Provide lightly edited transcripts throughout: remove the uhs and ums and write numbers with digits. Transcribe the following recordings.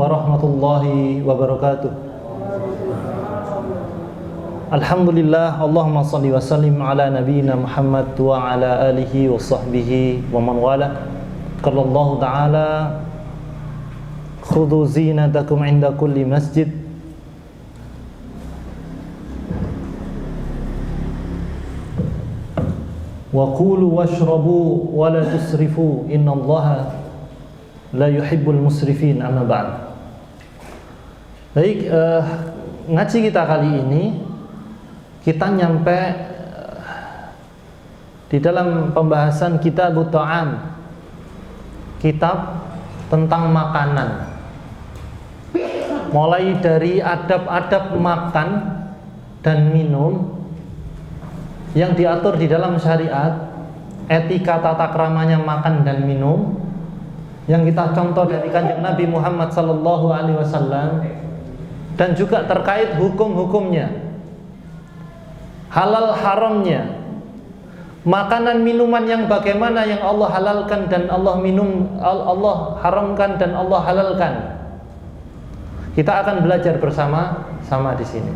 warahmatullahi wabarakatuh. Alhamdulillah, Allahumma salli wa sallim ala nabiyyina Muhammad wa ala alihi wa sahbihi wa man wala. Qala Allah Ta'ala, khudhu zinatakum inda kulli masjid. Wa qulu washrabu wa la tusrifu innallaha la yuhibbul musrifin. Amma ba'd. Baik, ngaji kita kali ini kita nyampe di dalam pembahasan Kitabut Ta'am, kitab tentang makanan. Mulai dari adab-adab makan dan minum yang diatur di dalam syariat, etika tata keramanya makan dan minum yang kita contoh dari Kanjeng Nabi Muhammad sallallahu alaihi wasallam, dan juga terkait hukum-hukumnya, halal haramnya, makanan minuman yang bagaimana yang Allah halalkan dan Allah haramkan dan Allah halalkan. Kita akan belajar bersama-sama di sini.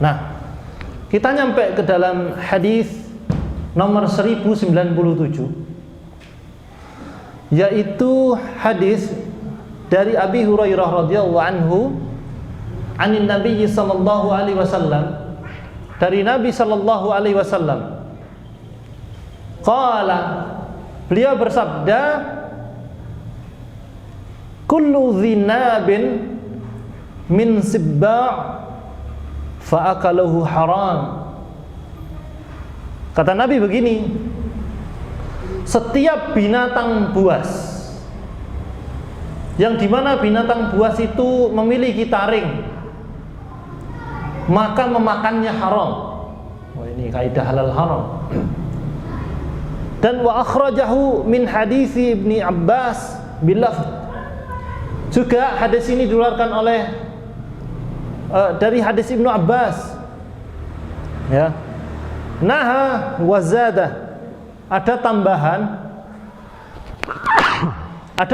Nah, kita nyampe ke dalam hadis nomor 1097, yaitu hadis dari Abi Hurairah radhiyallahu anhu, anin Nabi sallallahu alaihi wasallam, dari Nabi sallallahu alaihi wasallam. Qala, beliau bersabda, kullu dhinabin min sibba' fa'akalahu haram. Kata Nabi begini, setiap binatang buas, yang dimana binatang buas itu memiliki taring, maka memakannya haram. Ini kaidah halal haram. Dan wa akhrajahu min hadisi Ibni Abbas bilafz, juga hadis ini dikeluarkan oleh dari hadis Ibnu Abbas, ya. Naha wazada, ada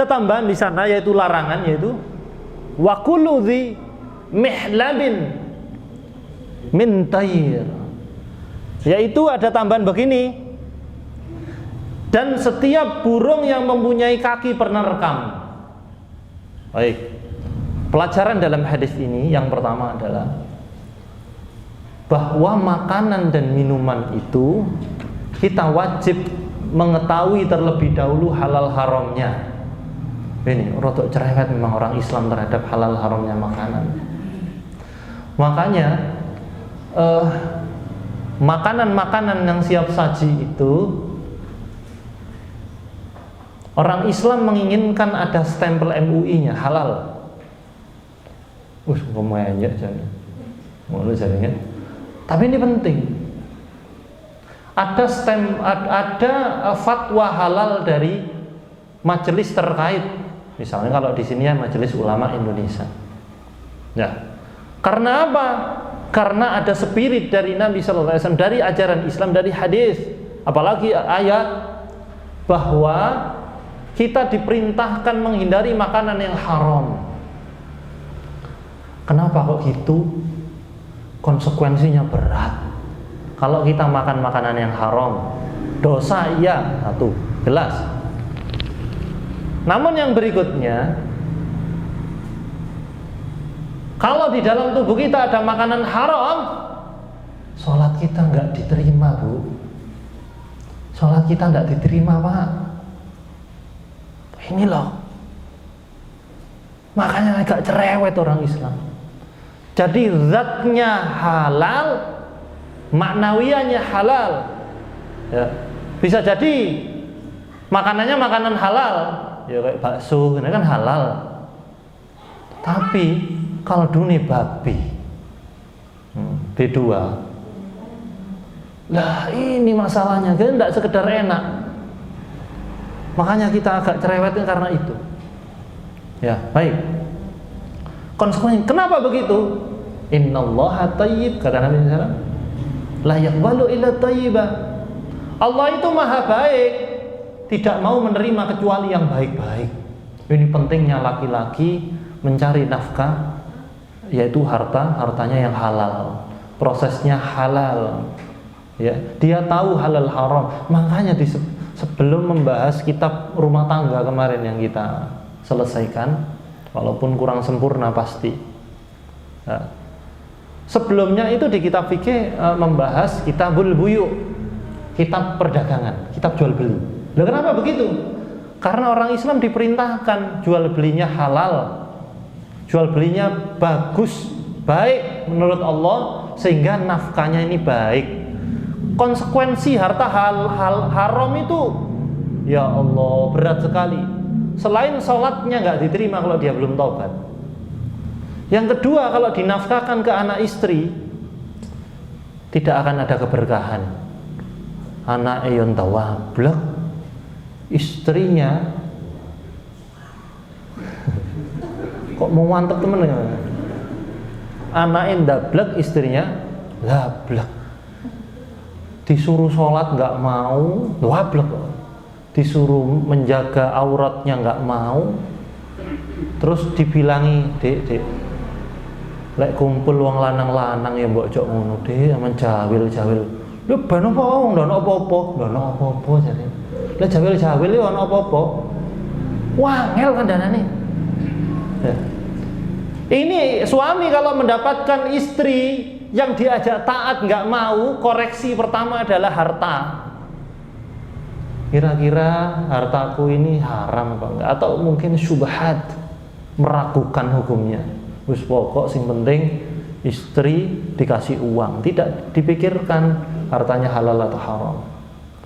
tambahan di sana, yaitu larangan, yaitu wa kullu dhi mihlabin min tayr, yaitu ada tambahan begini, dan setiap burung yang mempunyai kaki penerkam. Baik, pelajaran dalam hadis ini yang pertama adalah bahwa makanan dan minuman itu kita wajib mengetahui terlebih dahulu halal haramnya. Ini rotok cerewet memang orang Islam terhadap halal haramnya makanan. Makanya makanan-makanan yang siap saji itu, orang Islam menginginkan ada stempel MUI-nya halal. Ngomong aja jangan. Ngono jarene. Tapi ini penting. Ada fatwa halal dari majelis terkait. Misalnya kalau di sini ya Majelis Ulama Indonesia. Ya. Karena apa? Karena ada spirit dari Nabi sallallahu alaihi wasallam, dari ajaran Islam, dari hadis, apalagi ayat, bahwa kita diperintahkan menghindari makanan yang haram. Kenapa kok gitu? Konsekuensinya berat. Kalau kita makan makanan yang haram, dosa iya, satu, jelas. Namun yang berikutnya, kalau di dalam tubuh kita ada makanan haram, sholat kita nggak diterima, Bu. Sholat kita nggak diterima, Pak. Ini loh, makanya agak cerewet orang Islam. Jadi zatnya halal, maknawiannya halal, ya. Bisa jadi makanannya makanan halal, ya kayak bakso, ini kan halal. Tapi kalau dunia babi, B2, lah ini masalahnya, kan tidak sekedar enak. Makanya kita agak cerewet karena itu. Ya, baik. Konsekuensi, kenapa begitu? Innallaha thayyib, kata Nabi sallallahu alaihi wasallam, la yaqbalu illa thayyiba. Allah itu maha baik, tidak mau menerima kecuali yang baik-baik. Ini pentingnya laki-laki mencari nafkah, yaitu hartanya yang halal, prosesnya halal. Ya, dia tahu halal haram. Makanya sebelum membahas kitab rumah tangga kemarin yang kita selesaikan, walaupun kurang sempurna pasti. Nah, sebelumnya itu di kitab fikih membahas kitabul buyu, kitab perdagangan, kitab jual beli. Loh, kenapa begitu? Karena orang Islam diperintahkan jual belinya halal, jual belinya bagus, baik menurut Allah, sehingga nafkahnya ini baik. Konsekuensi harta haram itu, ya Allah, berat sekali. Selain sholatnya nggak diterima kalau dia belum taubat. Yang kedua, kalau dinafkahkan ke anak istri, tidak akan ada keberkahan. Anak eyon tawablek, istrinya kok mau mantep temen ya? Anak endablek, istrinya lablek. Disuruh sholat nggak mau, wablek. Disuruh menjaga auratnya nggak mau, terus dibilangi, dek, lek kumpul wong lanang-lanang ya mbok jok ngono dek, aman jawil. Lho ben apa wong ndono apa-apa jare. Lek jawil yo ono apa-apa. Wangel kandhanane. Ya. Ini suami kalau mendapatkan istri yang diajak taat nggak mau, koreksi pertama adalah harta. Kira-kira hartaku ini haram apa enggak, atau mungkin syubhat, meragukan hukumnya. Wis pokok sing penting istri dikasih uang, tidak dipikirkan hartanya halal atau haram.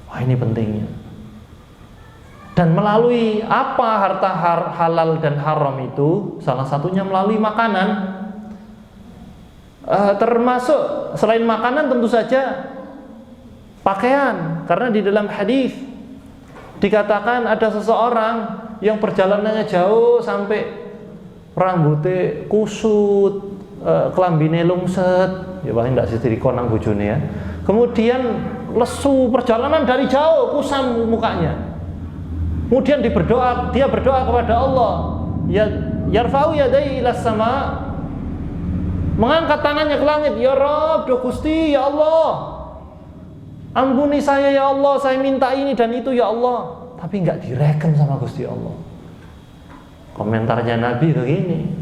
Wah, ini pentingnya. Dan melalui apa harta halal dan haram itu? Salah satunya melalui makanan. Termasuk selain makanan tentu saja pakaian, karena di dalam hadis dikatakan ada seseorang yang perjalanannya jauh sampai rambutnya kusut, kelambine lungset, ya paling tidak setrika nang bojone ya. Kemudian lesu, perjalanan dari jauh, kusam mukanya. Kemudian dia berdoa kepada Allah, ya yarfa'u yadayhi ilas sama, mengangkat tangannya ke langit, ya Rabb, do Gusti, ya Allah, ampuni saya ya Allah, saya minta ini dan itu ya Allah. Tapi nggak direken sama Gusti Allah. Komentarnya Nabi begini,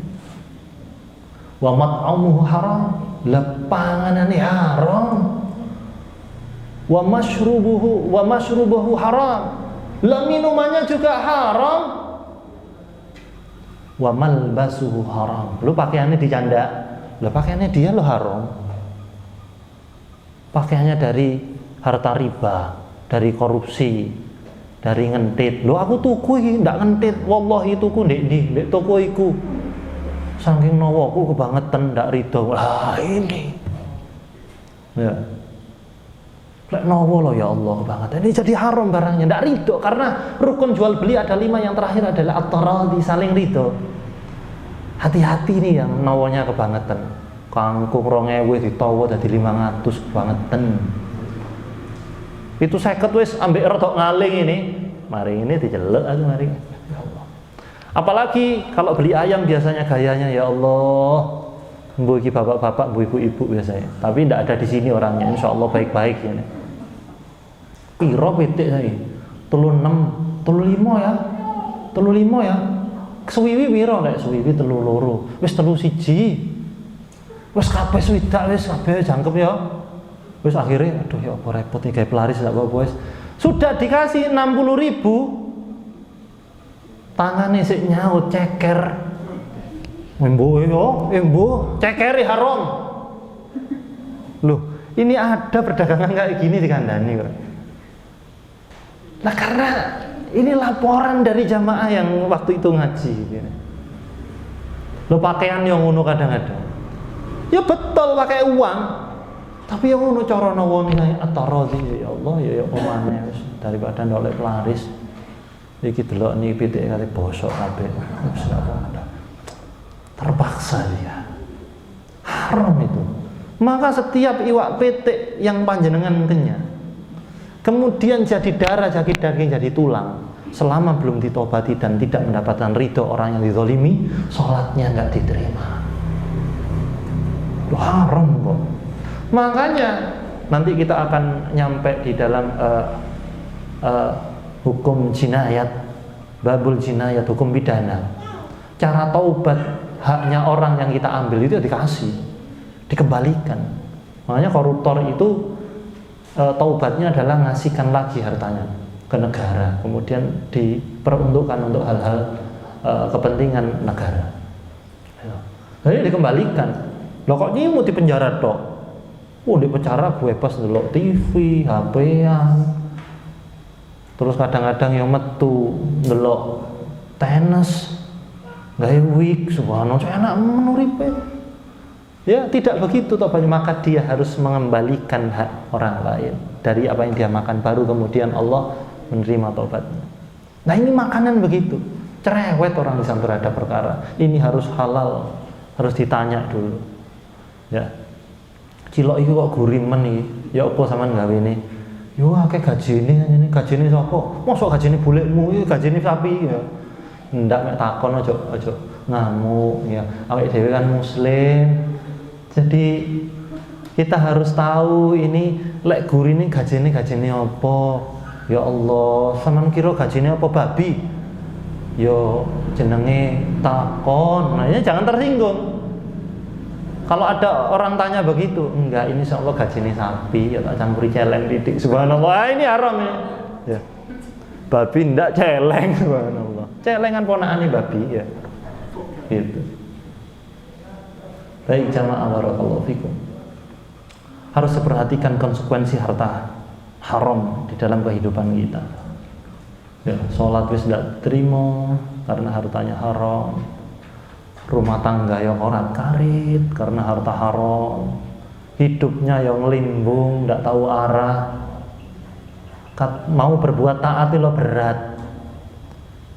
wa mat'amuhu haram, panganane haram, wa mashrubuhu haram, minumannya juga haram, wa malbasuhu haram. Lu pakaiannya dijanda, lah pakaiannya dia lo haram. Pakaiannya dari harta riba, dari korupsi, dari ngentit. Lo aku tuku iki ndak ngentit, wallahi tuku ndek toko iku. Saking nawaku kebangetan ndak rido. Lah ini. Ya. Lek nawa lo ya Allah kebangetan. Ini jadi haram barangnya, ndak rido karena rukun jual beli ada 5, yang terakhir adalah at-taradi, saling rido. Hati-hati nih yang nawanya kebangetan. Kangkung 2000 ditawa dadi 500 kebangetan. Itu 50 wis ambek rodok ngaling ini. Mari ini dijelek aku mari. Ya Allah. Apalagi kalau beli ayam biasanya gayanya ya Allah. Mbu iki bapak-bapak, mbu ibu-ibu biasanya. Tapi tidak ada di sini orangnya. Insyaallah baik-baik ini. Piro pitik saiki? 36, 35 ya. 35 ya. Suwiwi piro nek suwiwi 3 wis 3 siji. Wis kabeh swidak wis kabeh jangkep ya. Wis akhirnya aduh ya apa repot iki gawe pelaris gak apa-apa wis. Sudah dikasih 60.000. Tangane sik nyaut ceker. Embo yo, embo cekeri haram. Loh, ini ada perdagangan kayak gini di kandhani kok. Nah, karena ini laporan dari jamaah yang waktu itu ngaji gitu. Lo pakaian yang ngono kadang-kadang. Ya betul pakai uang. Tapi yang ngono cara nawone at-taradhi ya Allah ya omane wis daripada ndolek pelaris. Iki delok niki pitik kali bosok kabeh. Wis apa. Terpaksa dia. Haram itu. Maka setiap iwak pitik yang panjenengan kenyang, kemudian jadi darah, jadi daging, jadi tulang, selama belum ditobati dan tidak mendapatkan ridho orang yang dizalimi, sholatnya nggak diterima. Itu haram kok. Makanya nanti kita akan nyampe di dalam hukum jinayat, babul jinayat, hukum pidana. Cara taubat haknya orang yang kita ambil itu dikasih, dikembalikan. Makanya koruptor itu taubatnya adalah ngasihkan lagi hartanya ke negara, kemudian diperuntukkan untuk hal-hal kepentingan negara. Jadi dikembalikan. Loh kok ini mau dipenjara dok? Di penjara bebas ndelok TV, HP-an. Terus kadang-kadang yang metu ndelok tenis, gawe wig, subhanallah, enak menuripe. Ya, tidak begitu toh, maka dia harus mengembalikan hak orang lain dari apa yang dia makan, baru kemudian Allah menerima taubatnya. Nah, ini makanan begitu. Cerewet orang bisa terhadap perkara. Ini harus halal, harus ditanya dulu. Ya. Cilok iki kok gurimen iki. Ya apa sampean gawe ini? Yo akeh gajine sapa? Mosok gajine bulekmu iki gajine sapi ya. Ndak mek takon aja ngamuk ya. Awake dhewe kan muslim. Jadi kita harus tahu ini lek gurine gajine apa? Ya Allah, sampean kira gajine apa babi? Yo jenenge takon. Nah, ini jangan tersinggung. Kalau ada orang tanya begitu, enggak, ini insyaallah gajine sapi, ya tak campuri celeng titik. Subhanallah, ini haram ya. Ya. Babi ndak celeng, subhanallah. Celengan ponakane babi ya. Gitu. Baik jamaah barakallahu fikum. Harus diperhatikan konsekuensi harta haram di dalam kehidupan kita. Ya, sholat wis ndak terima karena hartanya haram. Rumah tangga yang orang karit karena harta haram, hidupnya yang limbung, tidak tahu arah, mau berbuat taat itu berat.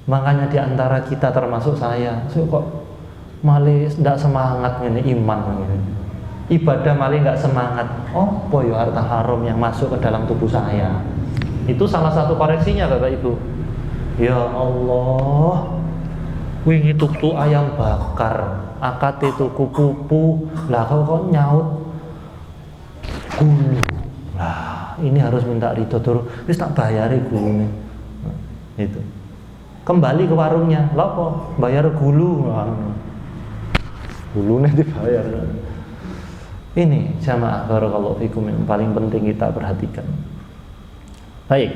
Makanya diantara kita termasuk saya, kok malah tidak semangat ini iman, ibadah malah nggak semangat. Oh, boy, harta haram yang masuk ke dalam tubuh saya. Itu salah satu koreksinya, Bapak Ibu. Ya Allah. Wingi tuku ayam bakar, akate tuku pupu, lah kok nyaut gulu. Lah, ini harus minta ridho dulu. Wis tak bayari gulune. Nah, itu. Kembali ke warungnya. Lah apa? Bayar gulu. Gulune dibayar. Ini jamaah barakallahu fikum yang paling penting kita perhatikan. Baik.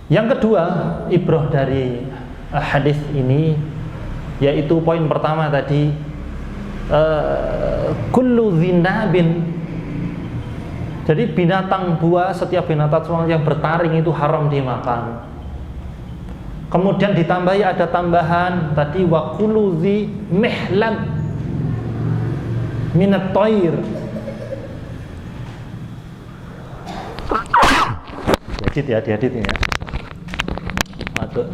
Yang kedua, ibrah dari hadis ini yaitu poin pertama tadi, kullu dzinabin, jadi binatang buas, setiap binatang yang bertaring itu haram dimakan. Kemudian ditambahi ada tambahan tadi, wa kullu dzi mihlam minat thair. Diedit ya. Aduh.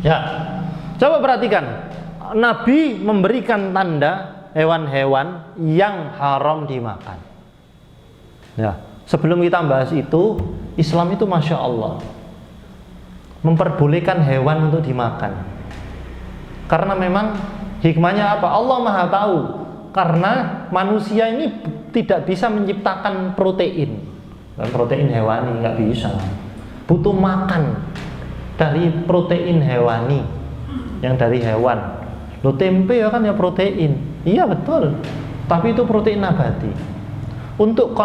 Ya, coba perhatikan. Nabi memberikan tanda hewan-hewan yang haram dimakan. Ya, sebelum kita bahas itu, Islam itu masya Allah memperbolehkan hewan untuk dimakan. Karena memang hikmahnya apa? Allah Maha tahu. Karena manusia ini tidak bisa menciptakan protein, dan protein hewani nggak bisa. Butuh makan dari protein hewani yang dari hewan. Lo tempe ya kan ya protein. Iya betul. Tapi itu protein nabati. Untuk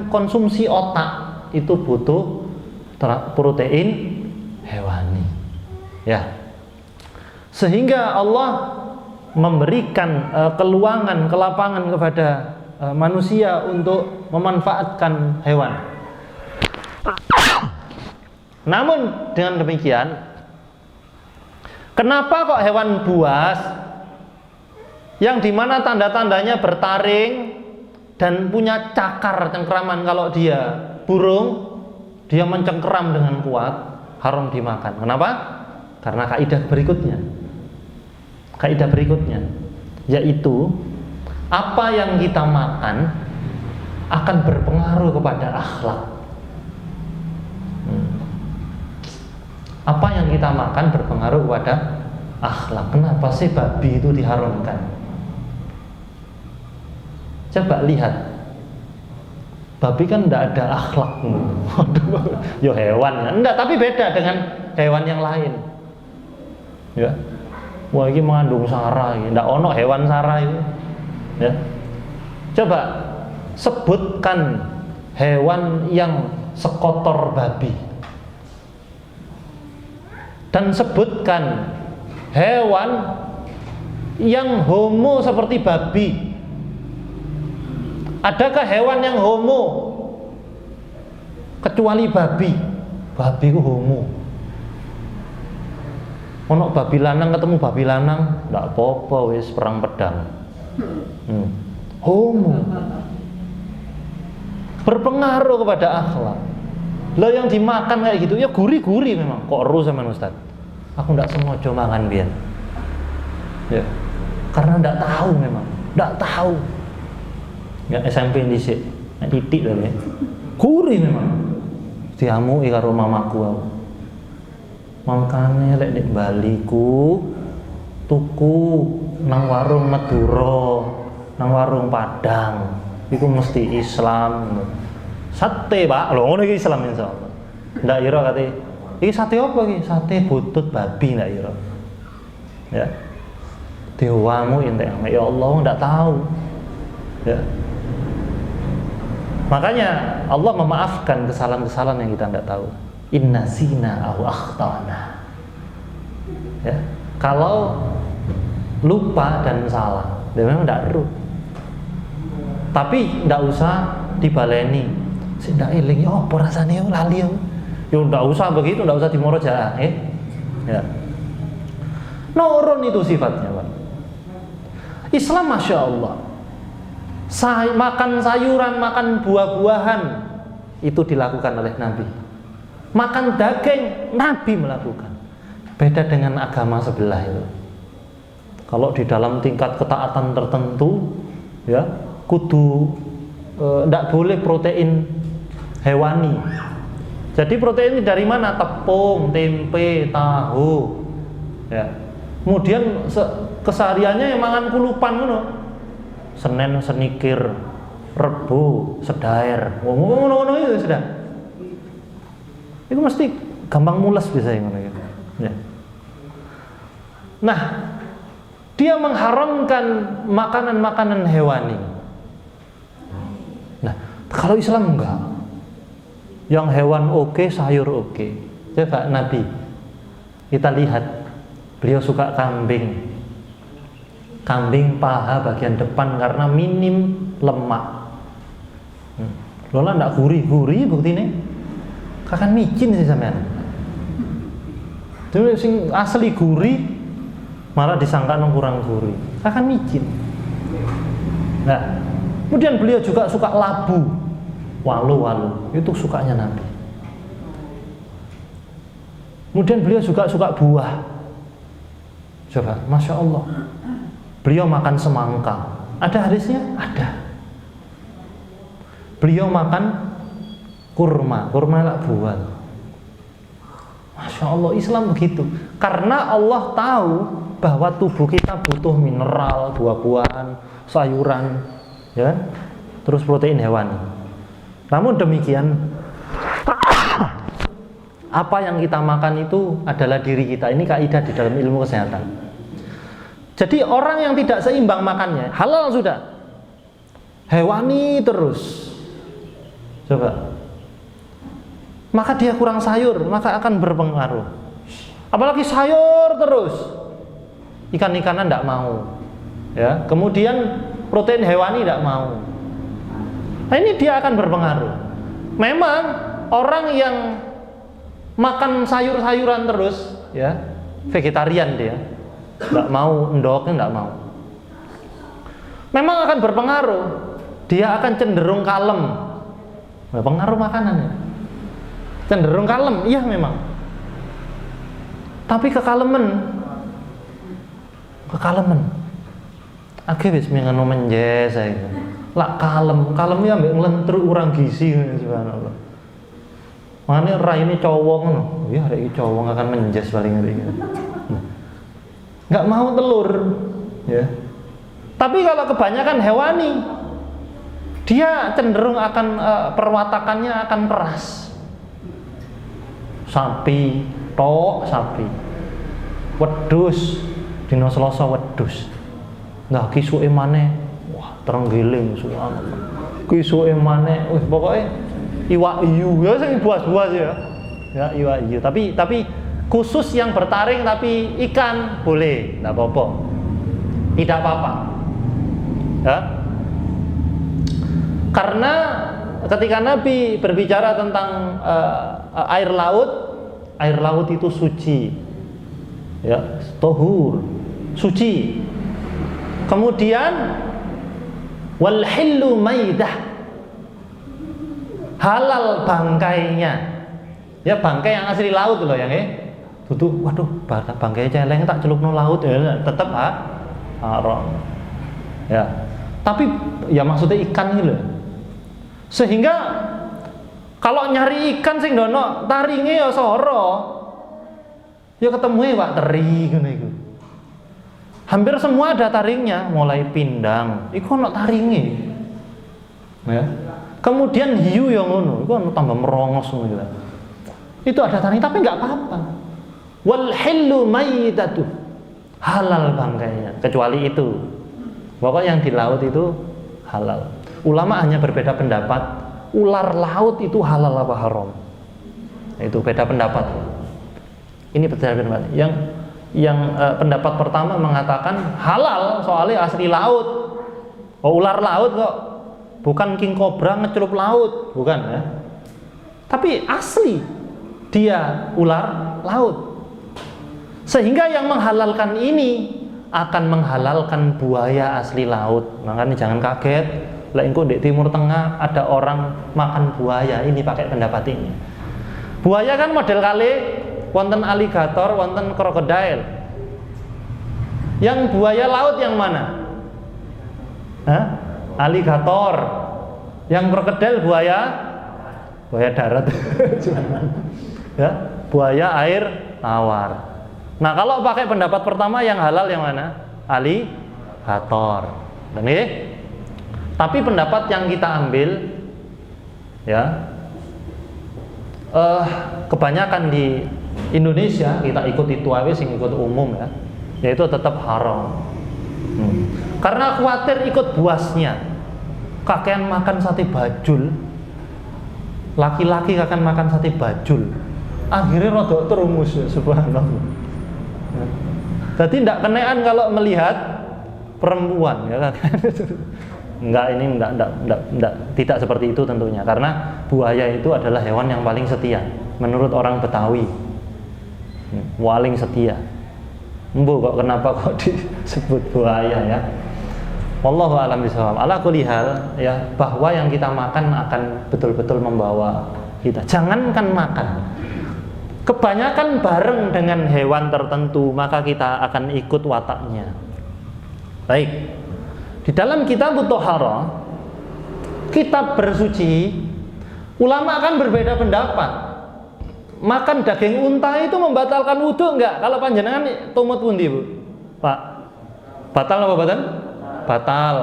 konsumsi otak itu butuh protein hewani. Ya. Sehingga Allah memberikan keluangan, kelapangan kepada manusia untuk memanfaatkan hewan. Namun dengan demikian, kenapa kok hewan buas yang dimana tanda-tandanya bertaring dan punya cakar cengkeraman, kalau dia burung dia mencengkeram dengan kuat, haram dimakan. Kenapa? Karena kaidah berikutnya yaitu apa yang kita makan akan berpengaruh kepada akhlak. Apa yang kita makan berpengaruh pada akhlak. Kenapa sih babi itu diharamkan? Coba lihat, babi kan tidak ada akhlak. Yo hewan, enggak, tapi beda dengan hewan yang lain. Ya, wah ini mengandung sara, tidak ono hewan sara itu. Ya, coba sebutkan hewan yang sekotor babi, dan sebutkan hewan yang homo seperti babi. Adakah hewan yang homo kecuali babi? Babi ku homo. Ono babi lanang ketemu babi lanang, ndak apa-apa wis perang pedang. Homo. Berpengaruh kepada akhlak. Lah yang dimakan kayak gitu ya gurih-gurih memang. Kok ru sama Ustaz? Aku ndak sengaja makan biyen. Ya. Karena ndak tahu memang, ndak tahu. Ya SMP dhisik, nek titik lho ya. Gurih memang. Diamuki karo mamaku aku. Mangkane lek nek Bali ku tuku nang warung Madura, nang warung Padang, iku mesti Islam. Sate, Pak. Lho ngono iki Islam insyaallah. Ndak ira kate. Iki sate apa iki? Sate butut babi ndak ira. Ya. Dewamu entek ya Allah ndak tahu. Ya. Makanya Allah memaafkan kesalahan-kesalahan yang kita tidak tahu. Inna zina au akhtana. Ya, kalau lupa dan salah, dia memang tidak perlu. Tapi tidak usah dibaleni. Sing ndak eling ya apa rasane yo lali yo. Yo ndak usah begitu, ndak usah dimorojaah, ya. Nurun itu sifatnya, Pak. Islam Masya Allah, makan sayuran, makan buah-buahan itu dilakukan oleh Nabi. Makan daging, Nabi melakukan. Beda dengan agama sebelah itu. Kalau di dalam tingkat ketaatan tertentu, ya, kudu ndak boleh protein hewani. Jadi protein ini dari mana? Tepung, tempe, tahu, ya. Kemudian kesehariannya yang mangan kulupan ngono. Senin senikir, Rebo sedaer. Ngono-ngono itu sudah. Itu mesti gampang mules bisa ngono gitu. Ya. Nah, dia mengharamkan makanan-makanan hewani. Nah, kalau Islam enggak. Yang hewan oke, sayur oke. Coba Nabi kita lihat, beliau suka kambing. Kambing paha bagian depan karena minim lemak. Lola ndak gurih-gurih buktine. Kakan micin sih sampean. Dulu sing asli gurih malah disangka nang kurang gurih. Kakan micin. Nah, kemudian beliau juga suka labu. Walu-walu, itu sukanya Nabi. Kemudian beliau juga suka buah. Coba, Masya Allah. Beliau makan semangka. Ada hadisnya? Ada. Beliau makan kurma. Kurma adalah buah. Masya Allah, Islam begitu. Karena Allah tahu bahwa tubuh kita butuh mineral, buah-buahan, sayuran, ya, terus protein hewani. Namun demikian, apa yang kita makan itu adalah diri kita. Ini kaidah di dalam ilmu kesehatan. Jadi orang yang tidak seimbang makannya, halal sudah, hewani terus. Coba, maka dia kurang sayur, maka akan berpengaruh. Apalagi sayur terus, ikan-ikanan tidak mau, ya. Kemudian protein hewani tidak mau. Nah ini dia akan berpengaruh. Memang orang yang makan sayur-sayuran terus, ya, vegetarian dia, nggak mau endoknya, nggak mau. Memang akan berpengaruh. Dia akan cenderung kalem. Pengaruh makanannya. Cenderung kalem, iya memang. Tapi kekalemen. Akhirnya wis ngono menjes saya. Lah kalem ya mbek nglentruk urang gizi subhanallah. Makanya raine cowok ngono. Ya arek iki cowok akan menjes paling ngeri. Enggak mau telur, ya. Tapi kalau kebanyakan hewani, dia cenderung akan perwatakannya akan keras. Sapi, sapi. Wedhus, dina Selasa wedhus. Nah, kisuke maneh, wah terenggiling subhanallah. Kisuke maneh, pokoke iwak hiu ya sing buas-buas ya. Ya, iwak hiu. Tapi khusus yang bertaring tapi ikan boleh, enggak apa-apa. Tidak apa-apa. Ya. Karena ketika Nabi berbicara tentang air laut itu suci, ya, tohur, suci. Kemudian wal hillu maidah, halal bangkainya, ya bangkai yang asli laut loh yang tutup, waduh bangkai celeng tak celupno laut ya tetap haram, ya. Tapi ya maksudnya ikan gitu, sehingga kalau nyari ikan sing dono taringe ya soro, ya ketemu Pak teri ngono iku. Hampir semua ada taringnya, mulai pindang, iku ono taringe. Ya. Kemudian hiu yang ngono, iku ono tambah merongos ngono gitu. Itu ada taring tapi enggak apa-apa. Wal hillu maitatu, halal bangkainya, kecuali itu. Pokoknya yang di laut itu halal. Ulama hanya berbeda pendapat, ular laut itu halal apa haram. Itu beda pendapat. Ini berbeda pendapat. Yang pendapat pertama mengatakan halal soalnya asli laut. Oh, ular laut kok, bukan king cobra ngecelup laut, bukan ya. Tapi asli dia ular laut. Sehingga yang menghalalkan ini akan menghalalkan buaya asli laut. Makanya jangan kaget, lah engko di Timur Tengah ada orang makan buaya. Ini pakai pendapat ini. Buaya kan model kali wonten aligator, wonten krokodil. Yang buaya laut yang mana? Aligator. Yang krokodil buaya darat. Ya, buaya air tawar. Nah, kalau pakai pendapat pertama yang halal yang mana? Aligator. Dan tapi pendapat yang kita ambil ya kebanyakan di Indonesia kita ikut itu aja sing ikut umum ya, yaitu tetap haram. Karena khawatir ikut buasnya. Kakean makan sate bajul. Laki-laki akan makan sate bajul. Akhirnya rodok terumus ya, subhanallah. Jadi tidak kenaan kalau melihat perempuan ya kan. Enggak, tidak seperti itu tentunya, karena buaya itu adalah hewan yang paling setia menurut orang Betawi. Paling setia. Kok kenapa kok disebut buaya ya? Wallahu a'lam bishawab. Ala kulli hal ya, bahwa yang kita makan akan betul-betul membawa kita. Jangankan makan, kebanyakan bareng dengan hewan tertentu, maka kita akan ikut wataknya. Baik. Di dalam kitab Thaharah, kitab bersuci, ulama kan berbeda pendapat. Makan daging unta itu membatalkan wudu enggak? Kalau panjenengan tumut pundi, Bu? Pak. Batal apa batal? Batal.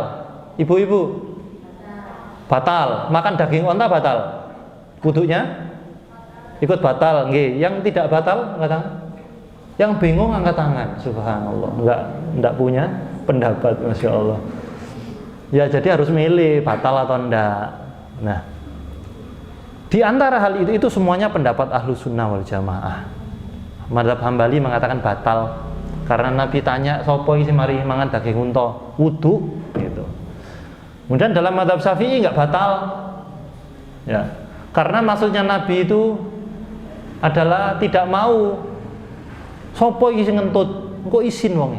Ibu-ibu? Batal. Makan daging unta batal. Wudunya ikut batal, nggih. Yang tidak batal angkat tangan. Yang bingung angkat tangan. Subhanallah. Enggak punya pendapat, Masya Allah. Ya, jadi harus milih batal atau enggak. Nah, di antara hal itu semuanya pendapat Ahlus Sunnah wal Jamaah. Madzhab Hambali mengatakan batal karena Nabi tanya sopo isi mari mangan daging unta wudu gitu. Kemudian dalam madzhab Syafi'i enggak batal. Ya. Karena maksudnya Nabi itu adalah tidak mau sopo isi ngentut, kok isin wonge.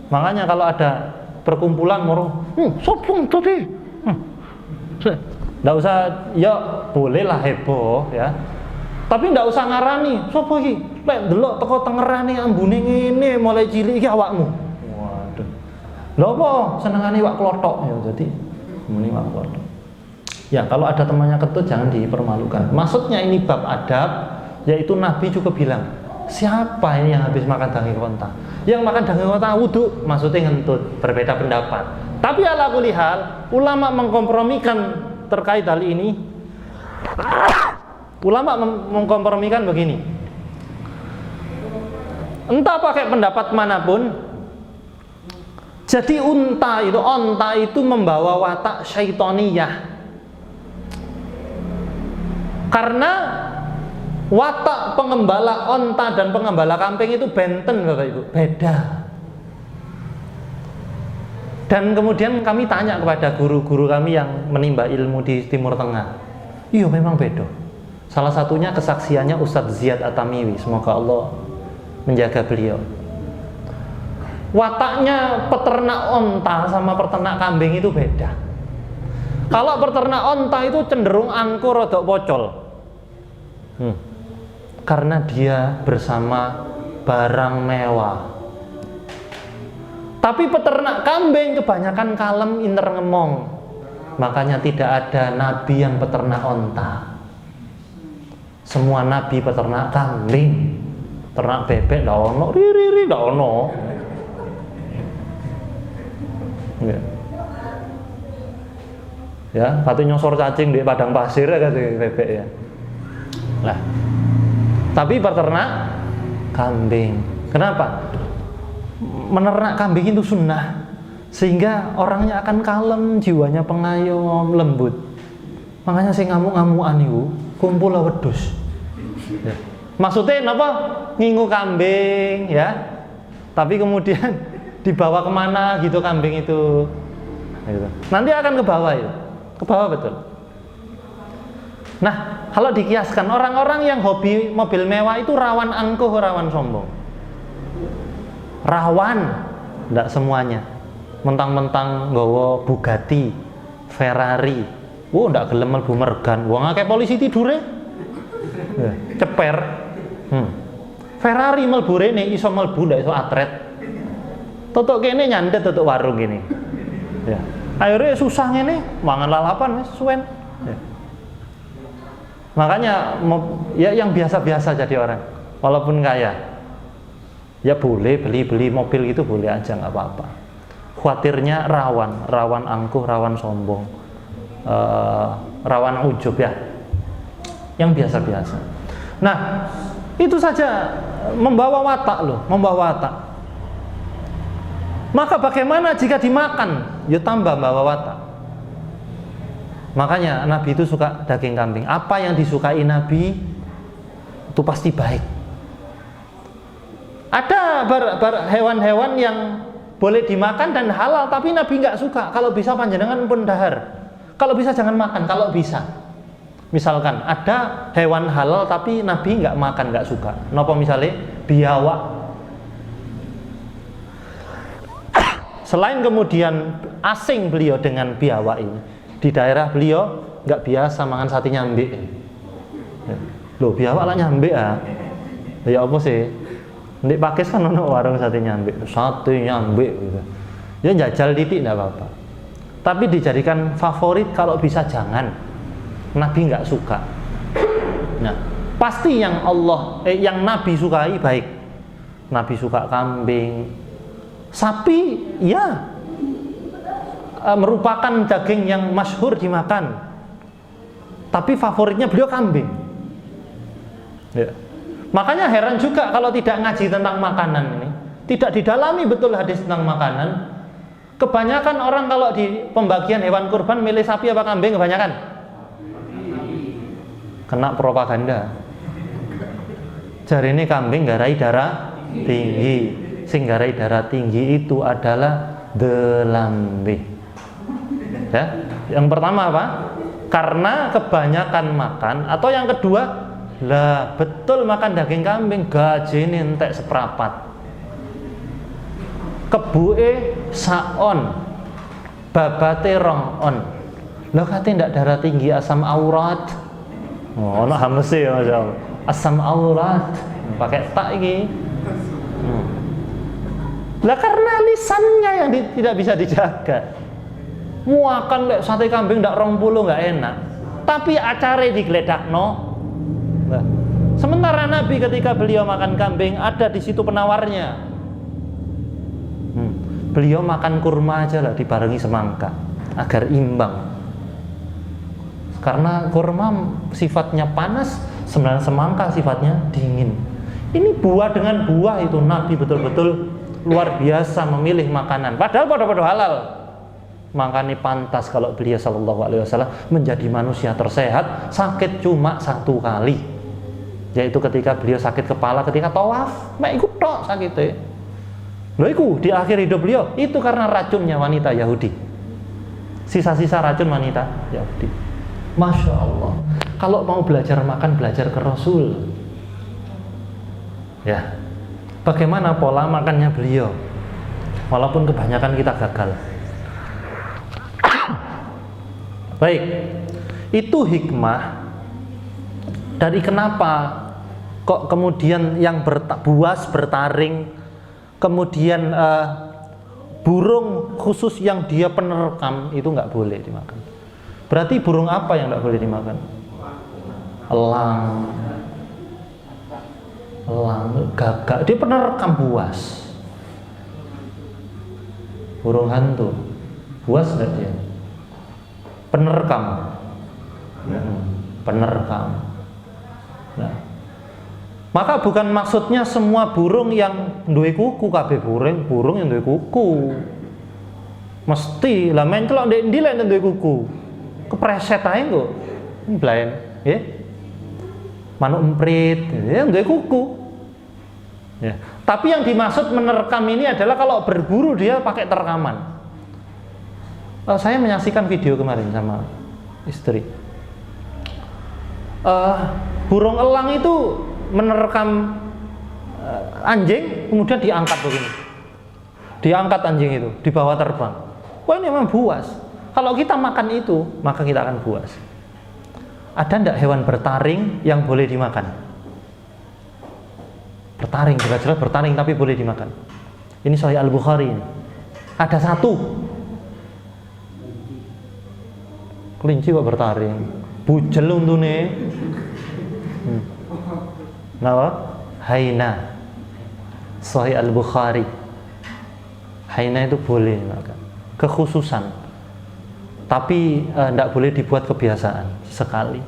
Makanya kalau ada perkumpulan moro, sopong tadi. Nggak usah, ya bolehlah heboh ya. Tapi nggak usah ngarani, sopo iki? Lek delok teko tengerane ambune ngene mulai cilik iki awakmu. Waduh. Lha apa senengane iwak klothok ya dadi muni iwak klothok. Ya, kalau ada temannya kentut jangan dipermalukan. Maksudnya ini bab adab, yaitu Nabi juga bilang, siapa ini yang habis makan daging onta? Yang makan daging onta wudhu, maksudnya ngentut. Berbeda pendapat. Tapi ala kulli hal, ulama mengkompromikan terkait hal ini. Ulama mengkompromikan begini. Entah pakai pendapat manapun, jadi onta itu membawa watak syaitoniyah. Karena watak pengembala onta dan pengembala kambing itu benten, Bapak Ibu, beda. Dan kemudian kami tanya kepada guru-guru kami yang menimba ilmu di Timur Tengah, iya memang beda. Salah satunya kesaksiannya Ustadz Ziyad At-Tamiwi, semoga Allah menjaga beliau. Wataknya peternak onta sama peternak kambing itu beda. Kalau peternak onta itu cenderung angkur rodok pocol, karena dia bersama barang mewah. Tapi peternak kambing kebanyakan kalem, inter ngemong. Makanya tidak ada nabi yang peternak onta. Semua nabi peternak kambing. Ternak bebek ndak ono, riri ndak ono. Ya, katanya nyosor cacing di padang pasir ya kata bebek ya. Lah. Tapi peternak kambing. Kenapa? Menernak kambing itu sunnah, sehingga orangnya akan kalem, jiwanya pengayom, lembut. Makanya saya ngamuk-ngamukan itu kumpul wedhus. Ya. Maksudnya apa? Ngingu kambing ya. Tapi kemudian dibawa kemana gitu kambing itu. Gitu. Nanti akan ke bawah ya. Ke bawah betul. Nah, kalau dikiaskan orang-orang yang hobi mobil mewah itu rawan angkuh, rawan sombong. Rawan, enggak semuanya. Mentang-mentang nggawa Bugatti, Ferrari. Enggak gelem mlebu mergan. Wong akeh polisi tidure. Ceper. Ferrari mlebu rene iso mlebu ndak iso atret. Totok kene nyandet totok warung gini. Ya. Akhirnya susah ngene, mangan lalapan wis suwen. Ya. Makanya ya yang biasa-biasa jadi orang, walaupun kaya. Ya boleh beli mobil gitu boleh aja, nggak apa-apa. Khawatirnya rawan angkuh, rawan sombong, rawan ujub ya. Yang biasa-biasa. Nah, itu saja membawa watak loh, membawa watak. Maka bagaimana jika dimakan? Ya tambah bawa watak. Makanya Nabi itu suka daging kambing. Apa yang disukai Nabi itu pasti baik. Ada hewan-hewan yang boleh dimakan dan halal, tapi Nabi nggak suka. Kalau bisa panjenengan pun dahar. Kalau bisa jangan makan, kalau bisa. Misalkan ada hewan halal tapi Nabi nggak makan, nggak suka. Napa misalnya biawak. Selain kemudian asing beliau dengan biawak ini, di daerah beliau nggak biasa makan sate nyambe. Loh biawak lah nyambe ah. Ya apa sih? Ndek Pakis kan ono warung sate nyambe gitu. Ya jajal titik enggak apa-apa. Tapi dijadikan favorit kalau bisa jangan. Nabi nggak suka. Nah, pasti yang yang Nabi sukai baik. Nabi suka kambing, sapi, ya merupakan daging yang masyhur dimakan. Tapi favoritnya beliau kambing. Ya. Makanya heran juga kalau tidak ngaji tentang makanan ini, tidak didalami betul hadis tentang makanan. Kebanyakan orang kalau di pembagian hewan kurban milih sapi apa kambing kebanyakan? Kena propaganda. Jari ini kambing garai darah tinggi. Sing garai darah tinggi itu adalah delambe. Ya, yang pertama apa? Karena kebanyakan makan, atau yang kedua, lah betul makan daging kambing gajine entek seprapat. Kebuke saon, babate rong on. Lah kate ndak darah tinggi asam aurat. Oh, ono hamese ya masyaallah. Asam aurat pakai tak iki. Lah karena lisannya yang tidak bisa dijaga. Muakan lek sate kambing ndak 20 nggak enak. Tapi acare digledakno. Nah, sementara Nabi ketika beliau makan kambing ada di situ penawarnya. Beliau makan kurma aja lah dibarengi semangka agar imbang. Karena kurma sifatnya panas, sebenarnya semangka sifatnya dingin. Ini buah dengan buah itu Nabi betul-betul luar biasa memilih makanan. Padahal pada halal. Makanya pantas kalau beliau sallallahu alaihi wasallam menjadi manusia tersehat, sakit cuma 1 kali. Yaitu ketika beliau sakit kepala ketika tawaf, mek iku tok sakite. Lho iku di akhir hidup beliau, itu karena racunnya wanita Yahudi. Sisa-sisa racun wanita Yahudi. Masya Allah. Kalau mau belajar makan, belajar ke Rasul. Ya. Bagaimana pola makannya beliau? Walaupun kebanyakan kita gagal. Baik, itu hikmah dari kenapa kok kemudian yang buas bertaring, kemudian burung khusus yang dia penerkam itu nggak boleh dimakan. Berarti burung apa yang nggak boleh dimakan? Elang, gagak, dia penerkam buas. Burung hantu, buas nggak dia? Penerkam. Nah, maka bukan maksudnya semua burung yang duwe kuku, kabeh burung yang duwe kuku. Mesti lah mencelok ndek ndi lek duwe kuku. Kepreset ae kok. Blaen, nggih. Manuk emprit, ya duwe kuku. Ya. Tapi yang dimaksud menerkam ini adalah kalau berburu dia pakai terkaman. Saya menyaksikan video kemarin sama istri. Burung elang itu menerkam anjing, kemudian diangkat begini. Diangkat anjing itu, dibawa terbang. Wah, ini memang buas. Kalau kita makan itu, maka kita akan buas. Ada enggak hewan bertaring yang boleh dimakan? Bertaring, jelas-jelas bertaring tapi boleh dimakan. Ini Sahih Al-Bukhari. Ada 1. Kelinci kok bertaring, bujel untune. Napa? Haina. Sahih Al-Bukhari. Haina itu boleh makan. Kekhususan. Tapi tidak boleh dibuat kebiasaan sekali.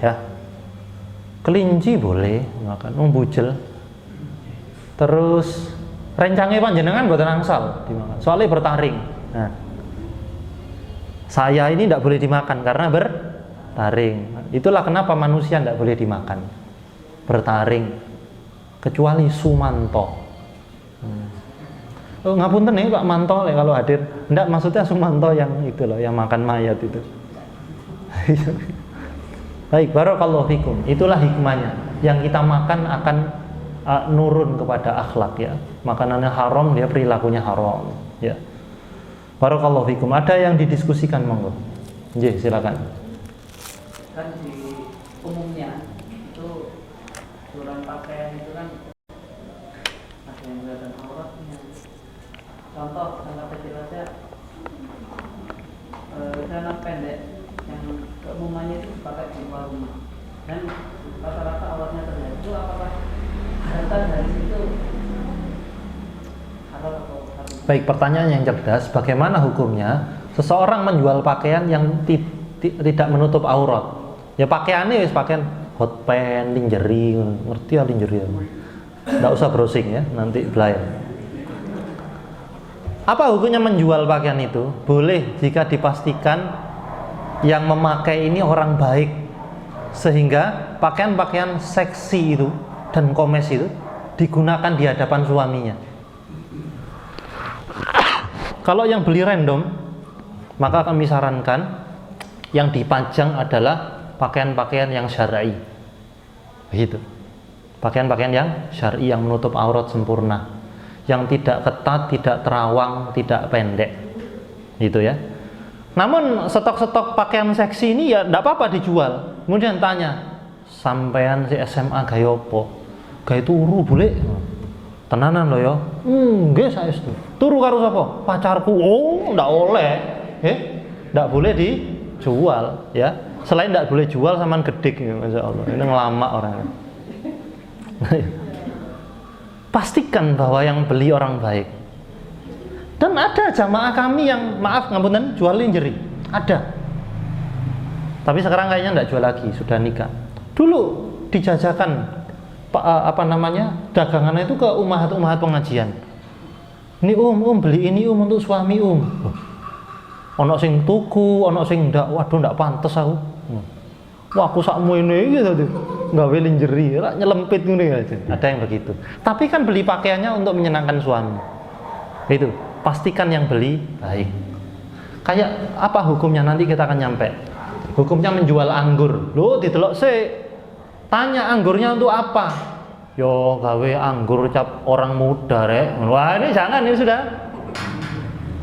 Ya. Kelinci boleh makan, bujel. Terus rencangnya panjenengan mboten angsal dimakan. Soalnya bertaring. Nah. Saya ini tidak boleh dimakan karena bertaring. Itulah kenapa manusia tidak boleh dimakan. Bertaring. Kecuali Sumanto. Oh, ngapunten nih Pak Manto kalau hadir. Tidak, maksudnya Sumanto yang itu loh, yang makan mayat itu. Baik, barakallahu fikum. Itulah hikmahnya. Yang kita makan akan nurun kepada akhlak ya. Makanannya haram, dia perilakunya haram ya. Barakallahu fikum. Ada yang didiskusikan monggo. Nggih, silakan. Kan di umumnya itu ukuran pakaian itu kan ada yang kelihatan auratnya. Contoh anak kecil aja celana pendek yang keumumannya itu dipakai di luar rumah dan rata-rata auratnya terlihat. Itu apakah harta dari situ halal atau haram? Baik, pertanyaan yang cerdas. Bagaimana hukumnya seseorang menjual pakaian yang tidak menutup aurat? Ya pakaiannya wis pakaian hot pants, lingerie, ngerti ya lingerie. Enggak usah browsing ya, nanti blind. Apa hukumnya menjual pakaian itu? Boleh jika dipastikan yang memakai ini orang baik, sehingga pakaian-pakaian seksi itu dan komes itu digunakan di hadapan suaminya. Kalau yang beli random, maka kami sarankan yang dipajang adalah pakaian-pakaian yang syar'i. Begitu. Pakaian-pakaian yang syar'i yang menutup aurat sempurna, yang tidak ketat, tidak terawang, tidak pendek. Gitu ya. Namun stok-stok pakaian seksi ini ya enggak apa-apa dijual. Kemudian tanya, sampean si SMA gaya apa? Gaya turu boleh. Tenanan loh ya. Nggih saestu. Turu karo sapa? Pacarku. Oh, ndak oleh. Ndak boleh dijual ya. Selain ndak boleh jual saman gedik ya, masyaallah. Ini ngelamak orangnya. Pastikan bahwa yang beli orang baik. Dan ada jamaah kami yang maaf ngapunten jual lingerie. Ada. Tapi sekarang kayaknya ndak jual lagi, sudah nikah. Dulu dijajakan dagangannya itu ke umahat-umahat pengajian. Ini beli ini untuk suami ono sing tuku, ono sing ndak, waduh ndak pantes aku. Wah aku sakmu ini gitu tuh, gawe lingerie, nyelempit ngene aja. Ada yang begitu. Tapi kan beli pakaiannya untuk menyenangkan suami. Itu pastikan yang beli baik. Kayak apa hukumnya nanti kita akan nyampe. Hukumnya menjual anggur. Loh didelok sih. Tanya anggurnya untuk apa? Yo gawe anggur cap orang muda rek. Wah ini jangan ini sudah.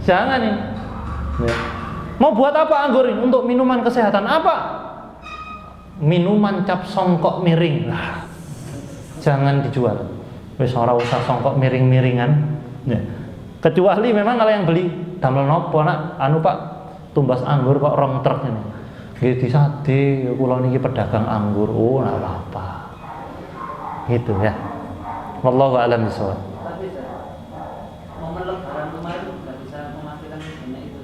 Jangan ini. Ya. Mau buat apa anggur ini? Untuk minuman kesehatan apa? Minuman cap songkok miring. Nah, jangan dijual. Wis ora usah songkok miring-miringan. Ya. Kecuali memang kalau yang beli damel nopo nak anu Pak tumbas anggur kok rong truk ini. Nggih disade kula niki pedagang anggur. Oh, ora apa-apa. Gitu ya. Wallahu a'lam bishawab. Tapi momen lebaran kemarin nggak bisa memastikan banyak itu.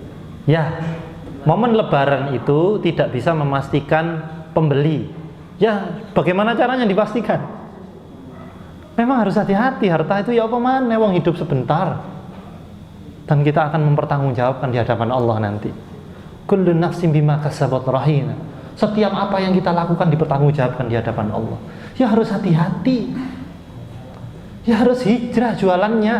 Ya. Momen lebaran itu tidak bisa memastikan pembeli. Ya, bagaimana caranya dipastikan? Memang harus hati-hati, harta itu ya apa maneh wong hidup sebentar. Dan kita akan mempertanggungjawabkan di hadapan Allah nanti. Kullu nafsin bima kasabat rahina. Setiap apa yang kita lakukan dipertanggungjawabkan di hadapan Allah. Ya harus hati-hati. Ya harus hijrah jualannya.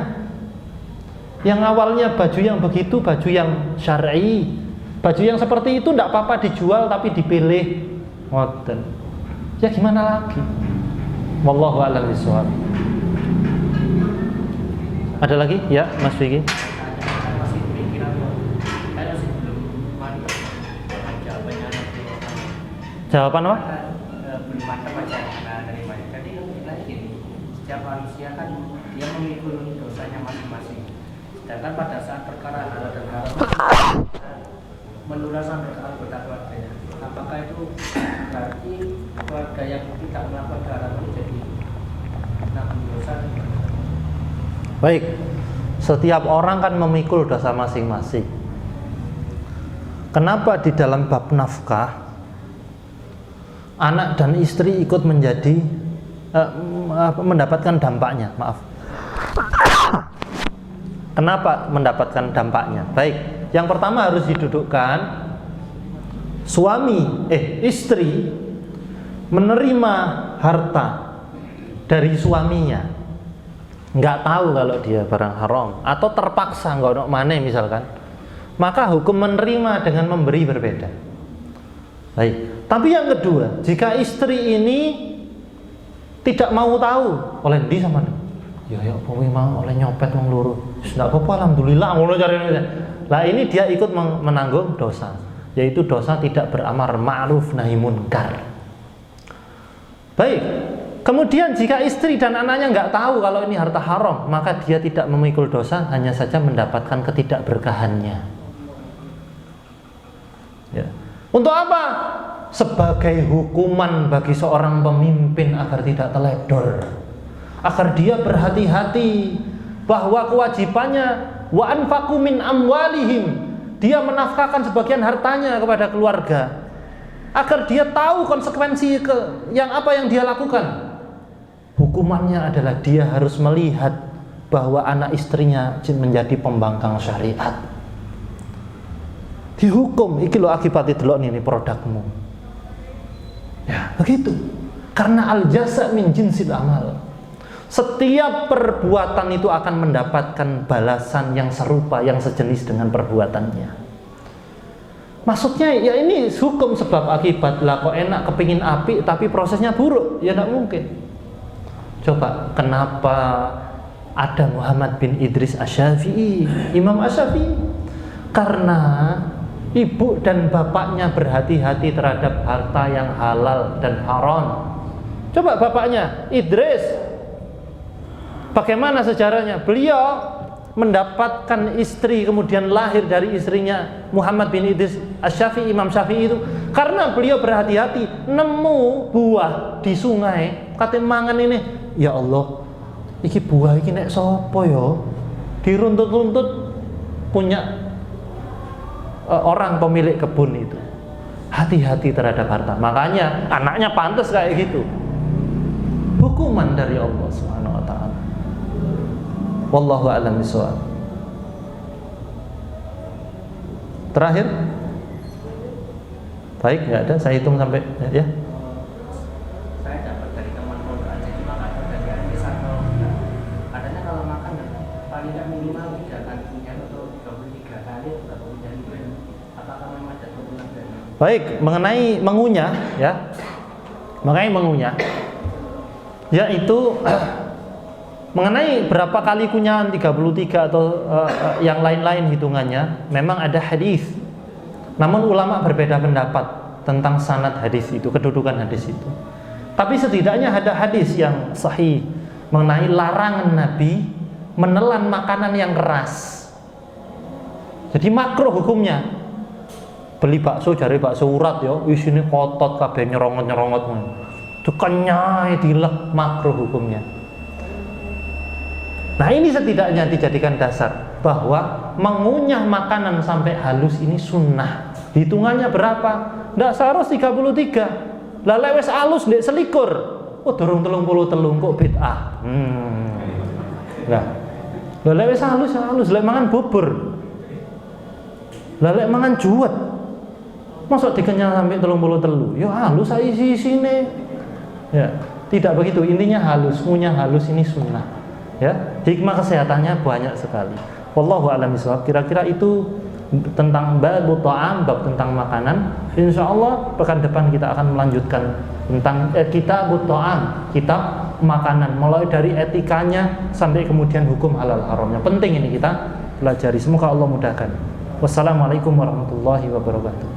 Yang awalnya baju yang begitu, baju yang syar'i. Baju yang seperti itu tidak apa-apa dijual tapi dipilih. Ngoten. Ya gimana lagi? Wallahu a'lam bishawab. Ada lagi? Ya, Mas Vicky. Masih pikiran saya masih belum mantap jawabannya. Jawaban apa? Belum mantap aja dari banyak. Jadi lagi setiap manusia kan dia memikul dosanya masing-masing. Sedangkan pada saat perkara halal dan haram menular sampai ke anggota keluarganya. Apakah itu berarti keluarga yang tidak melakukan haram ini jadi penanggung dosa? Baik. Setiap orang kan memikul dosa masing-masing. Kenapa di dalam bab nafkah anak dan istri ikut menjadi mendapatkan dampaknya? Maaf. Kenapa mendapatkan dampaknya? Baik. Yang pertama harus didudukkan istri menerima harta dari suaminya, nggak tahu kalau dia barang haram atau terpaksa nggak ono maneh misalkan, maka hukum menerima dengan memberi berbeda. Baik. Tapi yang kedua, jika istri ini tidak mau tahu oleh di sama ya kowe mau oleh nyopet wong loro. Wis ndak apa-apa alhamdulillah ngono carane. Lah ini dia ikut menanggung dosa, yaitu dosa tidak beramar ma'ruf nahi munkar. Baik. Kemudian jika istri dan anaknya nggak tahu kalau ini harta haram, maka dia tidak memikul dosa, hanya saja mendapatkan ketidakberkahannya. Ya. Untuk apa? Sebagai hukuman bagi seorang pemimpin agar tidak teledor, agar dia berhati-hati bahwa kewajibannya wa anfaqu min amwalihim, dia menafkahkan sebagian hartanya kepada keluarga, agar dia tahu konsekuensi yang dia lakukan. Hukumannya adalah dia harus melihat bahwa anak istrinya menjadi pembangkang syariat. Dihukum, iki lo akibatnya delok ini produkmu. Ya, begitu. Karena al-jasa min jinsil amal. Setiap perbuatan itu akan mendapatkan balasan yang serupa, yang sejenis dengan perbuatannya. Maksudnya ya ini hukum sebab akibat. Lah kok enak kepingin apik tapi prosesnya buruk, ya tidak mungkin. Coba kenapa ada Muhammad bin Idris Asy-Syafi'i, Imam Asy-Syafi'i? Karena ibu dan bapaknya berhati-hati terhadap harta yang halal dan haram. Coba bapaknya Idris, Bagaimana sejarahnya? Beliau mendapatkan istri, kemudian lahir dari istrinya Muhammad bin Idris Asy-Syafi'i, Imam Syafi'i itu karena beliau berhati-hati nemu buah di sungai, kate mangan ini, ya Allah, iki buah iki nek sapa ya? Diruntut-runtut punya orang pemilik kebun itu. Hati-hati terhadap harta. Makanya anaknya pantas kayak gitu. Hukuman dari Allah Subhanahu wa taala. Wallahu a'lam bishawab. Terakhir. Baik, nggak ada. Saya hitung sampai ya. Saya dapat dari teman pondok aja, cuma nggak tahu dari hadis atau enggak. Katanya kalau makan paling nggak minimal 3 kali punya atau 33 kali atau punya itu. Apakah memang ada turunan dari? Baik, mengenai mengunyah ya. Mengenai mengunyah yaitu mengenai berapa kali kunyahan 33 atau yang lain-lain hitungannya, memang ada hadis. Namun ulama berbeda pendapat tentang sanad hadis itu, kedudukan hadis itu. Tapi setidaknya ada hadis yang sahih mengenai larangan Nabi menelan makanan yang keras. Jadi makruh hukumnya. Beli bakso jare bakso urat ya, isine kotot kabeh nyerongot-nyerongot. Itu kenyai dilek, makruh hukumnya. Nah ini setidaknya dijadikan dasar bahwa mengunyah makanan sampai halus ini sunnah. Hitungannya berapa? Nggak seharusnya 33. Lah lek wis halus ndek selikur. Oh durung 33 kok bid'ah. Nah. Lah lek wis halus lek mangan bubur. Lah lek mangan juwet. Mosok dikenyang sampai 33. Ya halus isi-isine. Ya, tidak begitu. Intinya halus, ngunyah halus ini sunnah. Ya, hikmah kesehatannya banyak sekali. Wallahu a'lam bishawab. Kira-kira itu tentang bab ta'am, bab tentang makanan. Insyaallah pekan depan kita akan melanjutkan tentang kitab ta'am, kitab makanan, mulai dari etikanya sampai kemudian hukum halal haramnya. Penting ini kita pelajari. Semoga Allah mudahkan. Wassalamualaikum warahmatullahi wabarakatuh.